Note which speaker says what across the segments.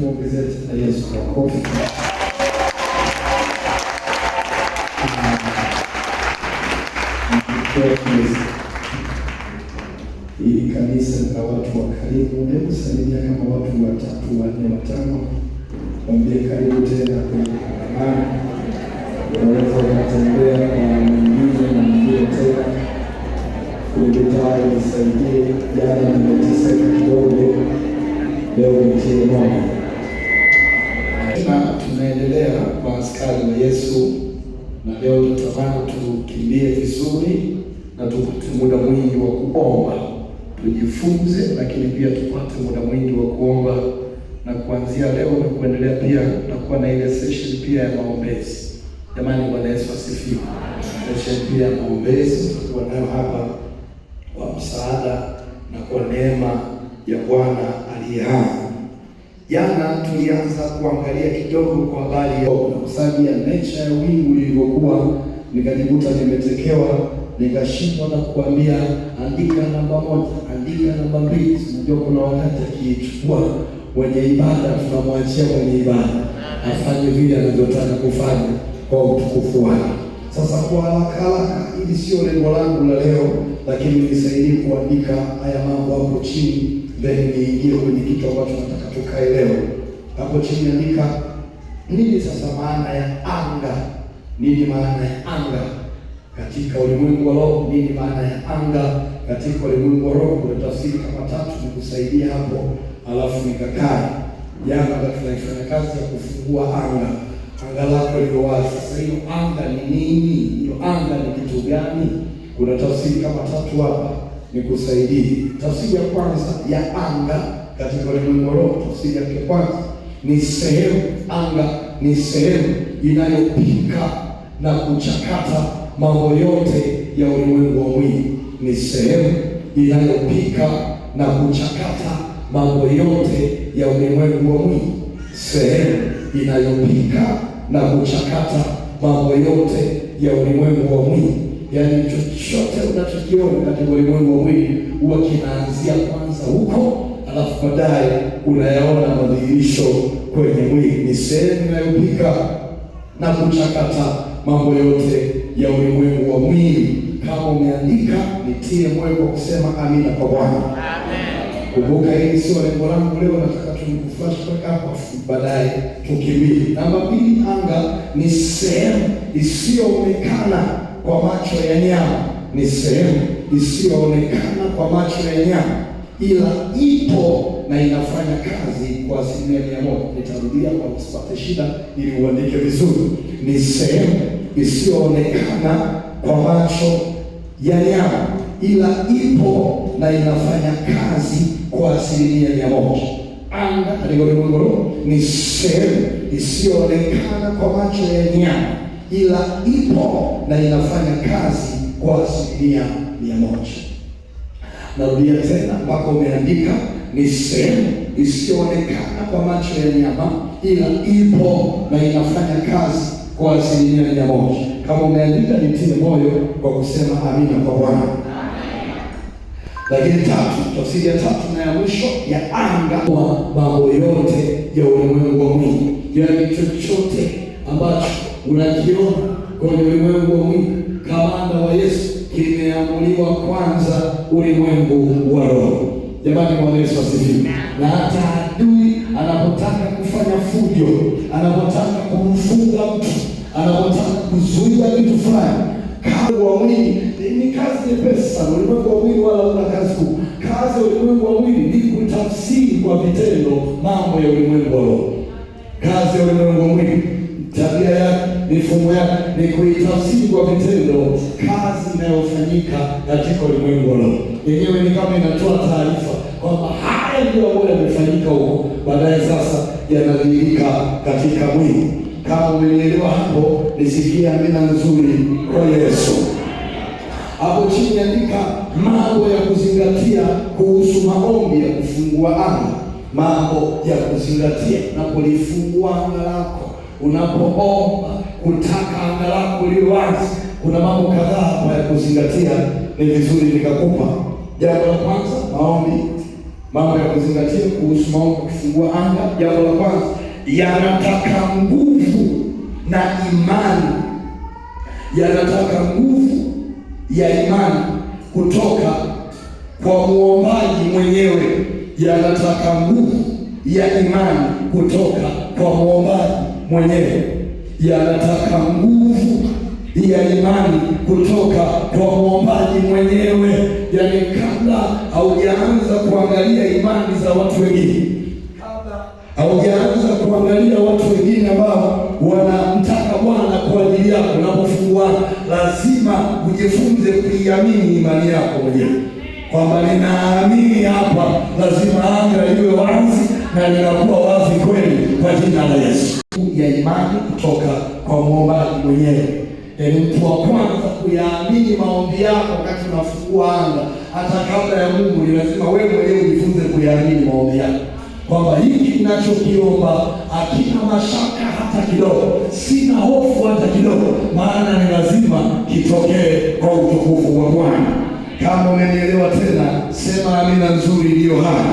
Speaker 1: tumuongezee tena Yesu makofi. Hili kanisa na watu wa karibu, hebu salimia kama watu 3, 4, 5. Mwambie karibu tena kwenye kongamano. Unaweza kutembea kwa mwingine na mwingine tena. Kulibitayo nisaidie, jana nimeteseka kidogo, leo nitie moyo. Tunaendelea kwa askari wa Yesu, na leo tunatamani tukimbie vizuri na tupate muda mwingi wa kuomba. Tujifunze lakini pia tupate muda mwingi wa kuomba, na kuanzia leo na kuendelea pia tutakuwa na ile session pia ya maombezi. Jamani, Bwana Yesu asifiwe. Session pia ya maombezi tutakuwa nayo hapa kwa msaada na kwa neema ya Bwana aliye hai. Jana tulianza kuangalia kidogo kwa habari ya sababu ya nature ya wingu ilivyokuwa, nikajikuta nimetekewa, nikashindwa na kuambia andika namba 1, andika namba 2. Unajua kuna wakati akichukua mwenye ibada tunamwachia mwenye ibada afanye vile anavyotaka kufanya kwa utukufu wake. Sasa kwa haraka, ili sio lengo langu la leo, lakini nisaidie kuandika haya mambo hapo chini, then niingie kwenye kitu ambacho nataka tukae leo. Hapo chini andika nini sasa maana ya anga? Nini maana ya anga katika ulimwengu wa roho? Nini maana ya anga katika ulimwengu wa roho? Kuna tafsiri kama 3 nikusaidia hapo, alafu nikakaa. Jana tunaifanya kazi ya kufungua anga. Anga lako liko wazi. Sasa hiyo anga ni nini? Hiyo anga ni kitu gani? Kuna tafsiri kama 3 hapa nikusaidie. Tafsiri ya kwanza ya anga katika ulimwengu wa roho, tafsiri ya kwanza ni sehemu. Anga ni sehemu inayopika na kuchakata mambo yote ya ulimwengu wa mwili. Ni sehemu inayopika na kuchakata mambo yote ya ulimwengu wa mwili. Sehemu inayopika na kuchakata mambo yote ya ulimwengu wa mwili. Yaani chochote unachokiona katika ulimwengu wa mwili huwa kinaanzia kwanza huko, alafu baadaye unayaona madhihirisho kwenye mwili. Ni sehemu inayopika na kuchakata mambo yote ya ulimwengu wa mwili. Kama umeandika, nitie moyo kwa kusema amina kwa Bwana. Amen. Kumbuka hili sio lengo langu leo, nataka tukuflash hapa baadaye tukimbie. Namba 2, anga ni sehemu isiyoonekana kwa macho ya nyama. Ni sehemu isiyoonekana kwa macho ya nyama, ila ipo na inafanya kazi kwa 100%. Nitarudia kwa usipate shida ili uandike vizuri. Ni sehemu isiyoonekana kwa macho ya nyama, ila ipo na inafanya kazi kwa 100%. Anga katika ulimwengu wa roho ni sehemu isiyoonekana kwa macho ya nyama, ila ipo na inafanya kazi kwa 100%. Narudia tena mpaka umeandika. Ni sehemu isiyoonekana kwa macho ya nyama, ila ipo na inafanya kazi kwa 100%. Kama umeandika, nitie moyo kwa kusema amina kwa Bwana. Lakini 3, tafsiri ya 3 na ya mwisho ya anga, kwa mambo yote ya ulimwengu wa mwili. Yaani chochote ambacho unakiona kwenye ulimwengu wa mwili, kamanda wa Yesu, kimeamuliwa kwanza ulimwengu wa roho. Jamani, Bwana Yesu asifiwe. Na hata adui anapotaka kufanya fujo, anapotaka kumfunga mtu, anapotaka kuzuia kitu fulani, kazi wa mwili ni kazi nyepesi sana. Ulimwengu wa mwili wala una kazi kuu. Kazi ya ulimwengu wa mwili ni kutafsiri kwa vitendo mambo ya ulimwengu wa roho. Kazi ya ulimwengu wa mwili, tabia yake, mifumo yake ni kuitafsiri kwa vitendo kazi inayofanyika katika ulimwengu wa roho. Yenyewe ni kama inatoa taarifa kwamba haya ndio ambayo yamefanyika huko, baadaye sasa yanadhihirika katika mwili. Kama umenielewa hapo, nisikie amina nzuri kwa Yesu. Hapo chini andika mambo ya kuzingatia kuhusu maombi ya kufungua anga. Mambo ya kuzingatia unapolifungua anga lako, unapoomba kutaka anga lako liwe wazi. Kuna mambo kadhaa ya kuzingatia, ni vizuri nikakupa. Jambo la kwanza, maombi Mambo ya kuzingatia kuhusu maombi kufungua anga. Jambo la kwanza, yanataka nguvu na imani. Yanataka nguvu ya imani kutoka kwa muombaji mwenyewe. Yanataka nguvu ya imani kutoka kwa muombaji mwenyewe. Yanataka nguvu ya imani kutoka kwa muombaji mwenyewe. Yaani, kabla haujaanza kuangalia imani za watu wengine, kabla haujaanza kuangalia watu wengine ambao wanamtaka Bwana kwa ajili yako, unapofungua lazima ujifunze kuiamini imani yako mwenyewe, kwamba ninaamini hapa, lazima anga iwe wazi na linakuwa wazi kweli kwa jina la Yesu. Ya imani kutoka kwa muombaji mwenyewe. Yaani, mtu wa kwanza kuyaamini maombi yako wakati unafungua anga, hata kabla ya Mungu, ni lazima wewe mwenyewe ujifunze kuyaamini maombi yako, kwamba hiki ninachokiomba hakina mashaka hata kidogo, sina hofu hata kidogo, maana ni lazima kitokee kwa utukufu wa Bwana. Kama umenielewa tena, sema amina nzuri iliyo hai.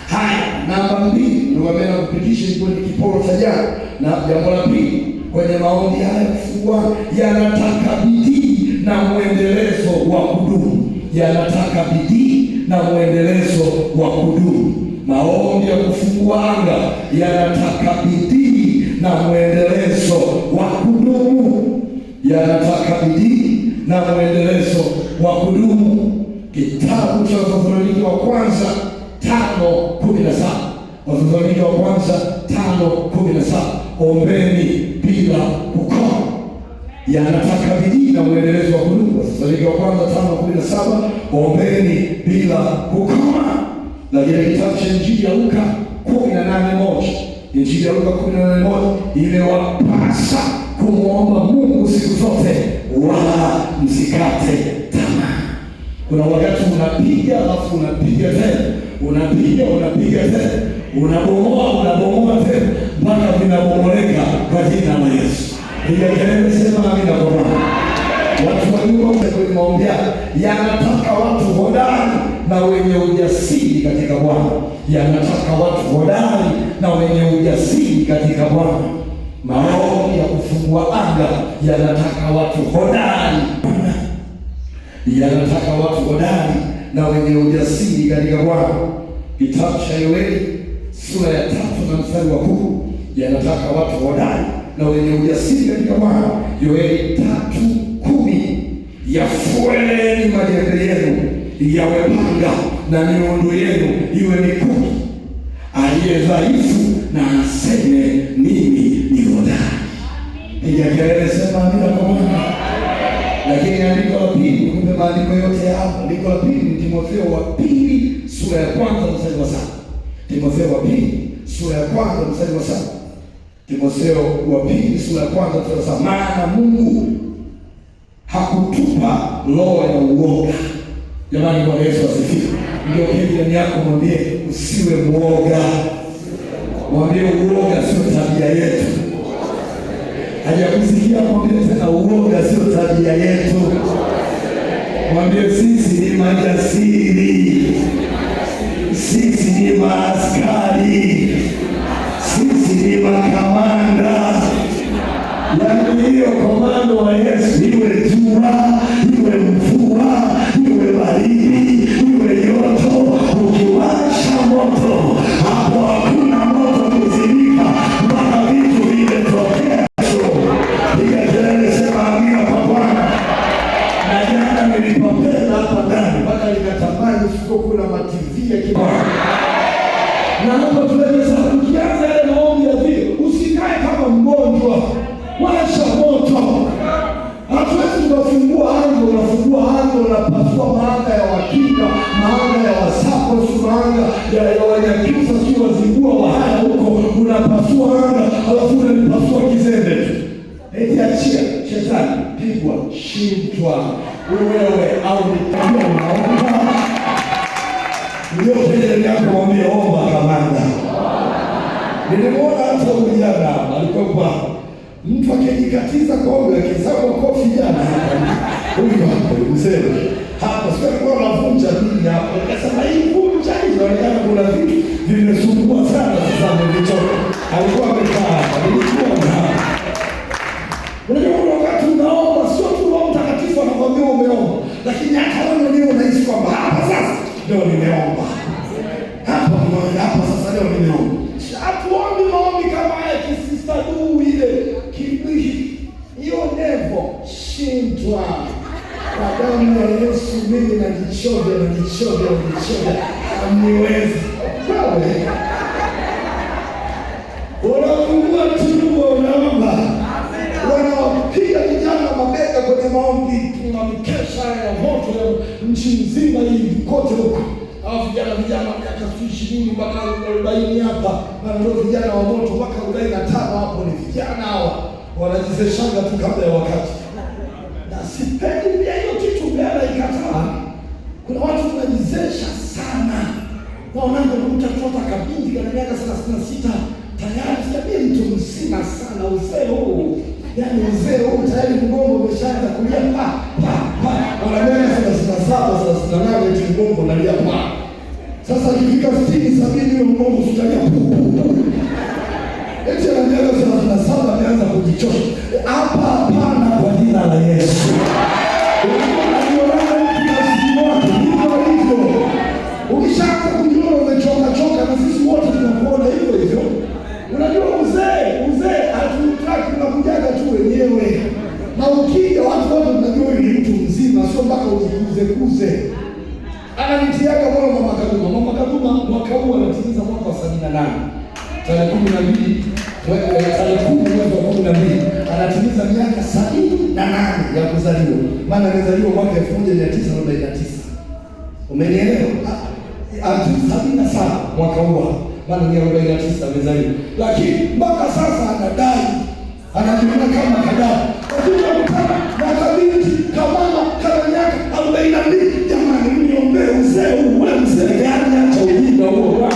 Speaker 1: Haya, namba 2 ndio wameenda kupitisha ilikuwa ni kiporo cha jana. Na jambo la pili kwenye maombi haya kufungua, yanataka bidii na mwendelezo wa kudumu. Yanataka bidii na mwendelezo wa kudumu. Maombi ya kufungua anga yanataka bidii na mwendelezo wa kudumu. Yanataka bidii na mwendelezo wa kudumu. Kitabu cha Wathesalonike wa kwanza 5:17. Wathesalonike wa kwanza 5:17. Ombeni bila kukoma. Yanataka bidii na mwendelezo wa kudumu. Wathesalonike wa kwanza 5:17. Ombeni bila kukoma. Na kile kitabu cha Injili ya Luka 18:1. Injili ya Luka 18:1, imewapasa kumwomba Mungu siku zote wala msikate tamaa. Kuna wakati unapiga alafu unapiga tena, unapiga tena, unabomoa tena mpaka vinabomoleka kwa jina la Yesu. Ile kelele sema amina kwa Bwana. Watu walio kwenye maombi yanataka watu hodari na wenye ujasiri katika Bwana. Yanataka watu hodari na wenye ujasiri katika Bwana. Maombi ya kufungua anga yanataka watu hodari. Yanataka watu hodari na wenye ujasiri katika Bwana. Kitabu cha Yoeli sura ya 3 na mstari wa 10. Yanataka watu hodari na wenye ujasiri katika Bwana. Yoeli 3:10. Yafueni majembe yenu yawe panga na miondo yenu iwe mikuki. Aliye dhaifu na aseme mimi ni hodari. Piga kelele sema amina kwa Bwana. Lakini andiko la pili, kumbe maandiko yote hapo, andiko la pili ni Timotheo wa pili sura ya 1 mstari wa 7. Timotheo wa pili sura ya 1 mstari wa 7. Timotheo wa pili sura ya 1 mstari wa 7. Maana Mungu hakutupa roho ya uoga. Jamani, Bwana Yesu asifiwe. Ndio jirani yako mwambie usiwe muoga. Mwambie uoga sio tabia yetu. Hajakusikia, mwambie tena uoga sio tabia yetu. Mwambie sisi ni majasiri. Sisi ni maaskari. Sisi ni makamanda. Yaani hiyo komando wa Yesu, iwe jua, iwe mvua, iwe baridi, iwe joto, ukiwasha moto, hapo hakuna moto kuzimika mpaka vitu vimetokea. Piga kelele sema amina kwa Bwana. Na jana nilipopenda hapa ndani mpaka nikatamani kuna TV ya kibao. Na hapo tueleza ukianza ile maombi ya vile, usikae kama mgonjwa. Washa moto. Hatuwezi kufungua anga, unafungua anga, unapasua maanga ya wakika, maanga ya wasako, maanga ya Wanyakyusa, sio wazingua wahaya huko, unapasua anga, alafu unapasua kizembe. Eti achia, shetani, pigwa, shindwa, wewe au nitabia unaomba. Ndio pele yako mwambie omba kamanda. Nilimwona hata ujana, alikuwa mtu akijikatiza kombe akizama kofi jana huyu hapo mzee hapo sio kwa navunja nini hapo, akasema hii vunja vimesumbua sana sasa nimechoka. Alikuwa amekaa hapa, nilikuona. Unajua wakati unaomba sio tu Roho Mtakatifu anakuambia umeomba, lakini hata wewe mwenyewe unahisi kwamba hapa sasa leo nimeomba. Hapa sasa leo nimeomba. Hatuombi maombi kama haya kisista duu ile kibishi. Hiyo nevo shindwa. Kwa damu ya Yesu mimi najichoga. Amniwezi. Wewe. Unafungua tumbo unaomba. Wanawapiga vijana mabega kwenye maombi. Tuna mikesha ya moto ya nchi nzima hii kote huko. Hao vijana miaka 20 mpaka 40 hapa. Na ndio vijana wa moto mpaka 45 hapo ni vijana hawa. Wanajizeshanga tu kabla ya wakati. Na sipendi pia hiyo kitu mbele ikataa. Kuna watu wanajizesha sana. Waonanga mtu kutoka kabindi kana miaka 36 tayari tabia mtu mzima sana uzee huu. Yaani uzee huu tayari mgongo umeshaanza kulia pa. Wanamiaka 37 38 mgongo unalia pa. Sasa ikifika 60 70 hiyo mgongo utalia eti anamiaka 37 ameanza kujichosha. Hapana kwa jina la Yesu. Ukishaanza kujiona umechoka na sisi wote tunakuona hivyo. Unajua uzee hatutaki, tunakujaga tu wenyewe. Na ukija watu wote tunajua ni mtu mzima, sio mpaka ujikuze. Ananitiaga moyo Mama Kaduma mwaka huu anatimiza mwaka wa 78. Tarehe 12 mwezi wa 12 anatimiza miaka 78 ya kuzaliwa. Maana alizaliwa mwaka 1949. Umenielewa? 77 mwaka huu. Maana ni 49 amezaliwa. Lakini mpaka sasa anadai. Anajiona kama kadai. Na kabinti kama miaka 42. Jamani mniombee uzee huu. Wewe mzee gani hata ujinga huo?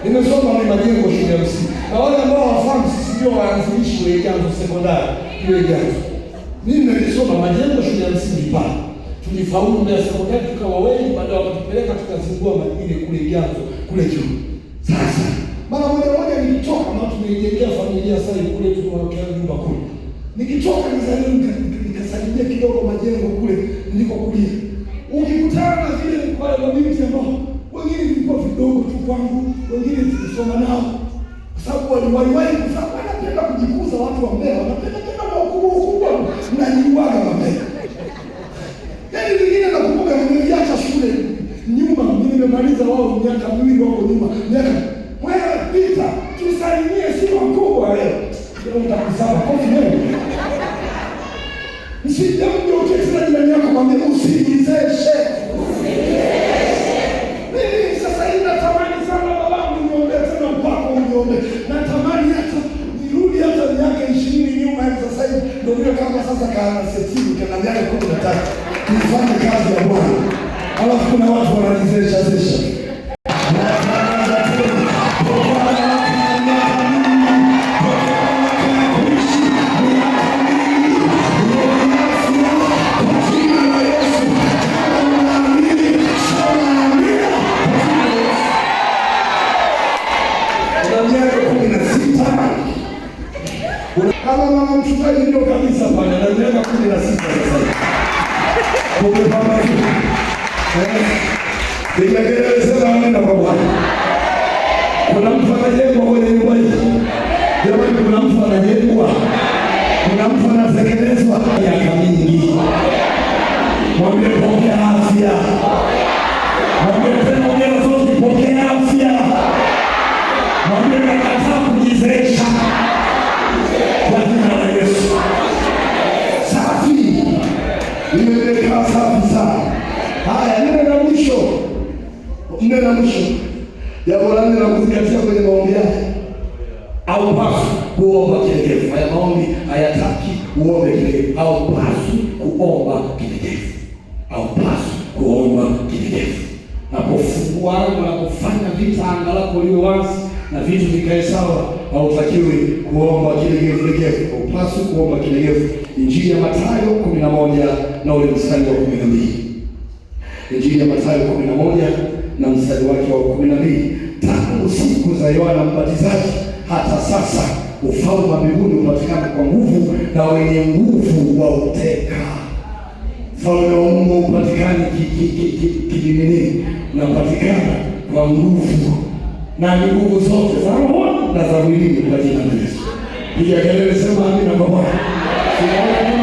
Speaker 1: Nimesoma ni majengo shule ya msingi. Na wale ambao hawafahamu sisi ndio waanzilishi wa Iganzo sekondari. Hiyo Iganzo. Mimi nilisoma majengo shule ya msingi pale. Tulifaulu mbele sekondari tukawa wengi, baadaye wakatupeleka tukazingua madini kule Iganzo kule juu. Sasa mara moja nilitoka na tumejengea familia sasa kule tunawekea nyumba kule. Nikitoka nizaliwa nikasalimia kidogo majengo kule nilikokulia. Ukikutana na vile wale mabinti ambao wengine vilikuwa vidogo tu kwangu, wengine tulisoma nao. Kwa sababu waliwahi kwa sababu wanapenda kujikuza watu wa mbele, wanapenda na ukubwa mnajiuaga mapema. Yaani vingine nakumbuka nimeacha shule nyuma, mimi nimemaliza wao miaka 2 wao nyuma. Wewe pita, tusalimie si wakubwa leo. Ndio utakusaba kwa nini? Msije mjoke tena ndani yako kwambia usijizeshe. Natamani hata nirudi hata miaka 20 nyuma sasa hivi ndio kama sasa kana setini kana miaka 13 nifanye kazi ya Bwana. Alafu kuna watu wanajizesha. Kama mchungaji ndio kabisa pale na miaka 16 sasa. Kumepamba hivi. Nikaeleza naenda kwa Bwana. Kuna mtu anajengwa kwenye nyumba hii. Jamani, kuna mtu anajengwa. Kuna mtu anatekelezwa miaka mingi. Mwambie pokea afya. Mwambie tena ongea zote pokea afya. Mwambie nakataa kujizesha. Kwa jina la Yesu. Safi. la mwisho, jambo la nne la kuzingatia kwenye maombi haya, haupaswi kuomba kilegevu. Haya maombi hayataki uombe kilegevu. Haupaswi kuomba kilegevu. Haupaswi kuomba kilegevu. Napofungua na kufanya vita, anga lako liwe wazi na vitu vikae sawa, hautakiwi kuomba kilegevu. Haupaswi kuomba kilegevu. Injili ya Mathayo 11 na ule mstari wa 12. Injili ya Mathayo 11 na mstari wake wa 12. Tangu siku za Yohana Mbatizaji hata sasa ufalme wa mbinguni unapatikana kwa nguvu, na wenye nguvu wauteka. Ufalme wa Mungu upatikani kijinini, unapatikana kwa nguvu, na nguvu zote za roho na za mwili kwa jina la Yesu. Piga kelele, sema amina kwa Bwana.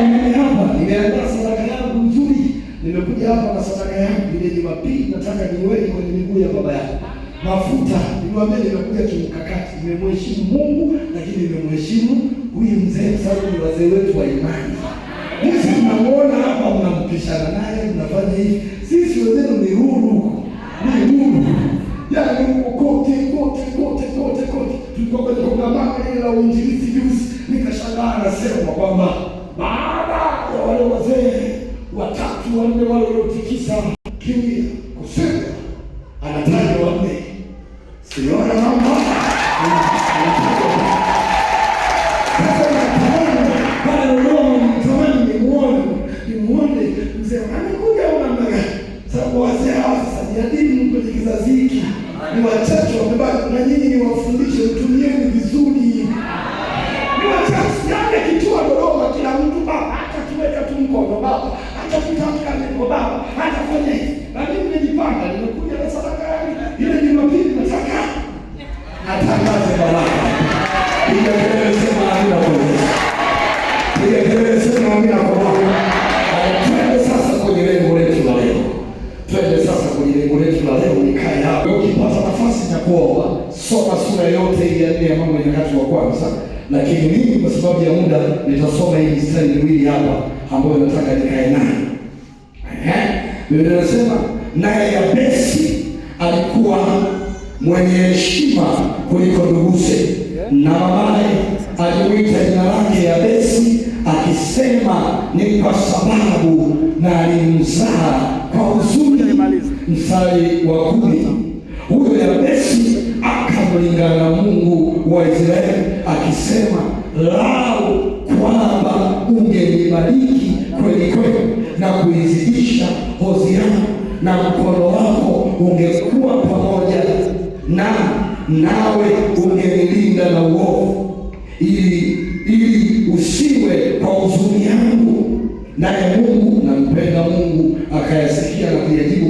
Speaker 1: Mimi hapa nimeandaa sadaka yangu nzuri. Nimekuja hapa na sadaka yangu ile Jumapili, nataka niweke kwenye miguu ya baba yangu. Mafuta, niwaambie nimekuja kimkakati. Nimemheshimu Mungu, lakini nimemheshimu huyu mzee, sababu ni wazee wetu wa imani. Sisi tunamuona hapa mnampishana naye, mnafanya hivi. Sisi wenzenu ni huru. Ni huru. Yaani kote. Tulikuwa kwenye kongamano ile la uinjilisti juzi, nikashangaa anasema kwamba baada ya wale wazee watatu wanne wale waliotikisa kimya kusema, anataja wanne. Siona mama. Nimuone mzee amekuja namna gani? Sababu wazee hawa sasa ni adimu kwenye kizazi hiki. Ni wachache wamebaki, na nyinyi ni wafundishe, mtumieni vizuri. Ni wachache, yale kitua Dodoma kila mtu baba, hata tuweka tu mkono baba, hata tutamka neno baba, hata fanya hivi. Lakini nimejipanga, nimekuja na sadaka yangu. Ile Jumapili nataka atangaze baraka. Piga kelele, sema amina kwa Yesu. Piga kelele, sema amina kwa Bwana. Twende sasa kwenye lengo letu la leo. Nikae hapo. Ukipata nafasi ya kuomba, soma sura yote ile ya 4 ya Mambo ya Nyakati wa Kwanza. Lakini mimi kwa sababu ya muda nitasoma hii mstari miwili hapa ambayo nataka nikae nayo. Biblia inasema, naye Yabesi alikuwa mwenye heshima kuliko nduguze, na mamaye alimuita jina lake Yabesi, akisema ni kwa sababu na alimzaa kwa huzuni. Mstari wa 10, huyo Yabesi akamlingana na Mungu wa Israeli akisema, lau kwamba ungenibariki kweli na kuizidisha hozi yangu, na mkono wako ungekuwa pamoja nawe ungenilinda na uovu, ili usiwe kwa huzuni yangu. Naye Mungu, nampenda Mungu, akayasikia na kuyajibu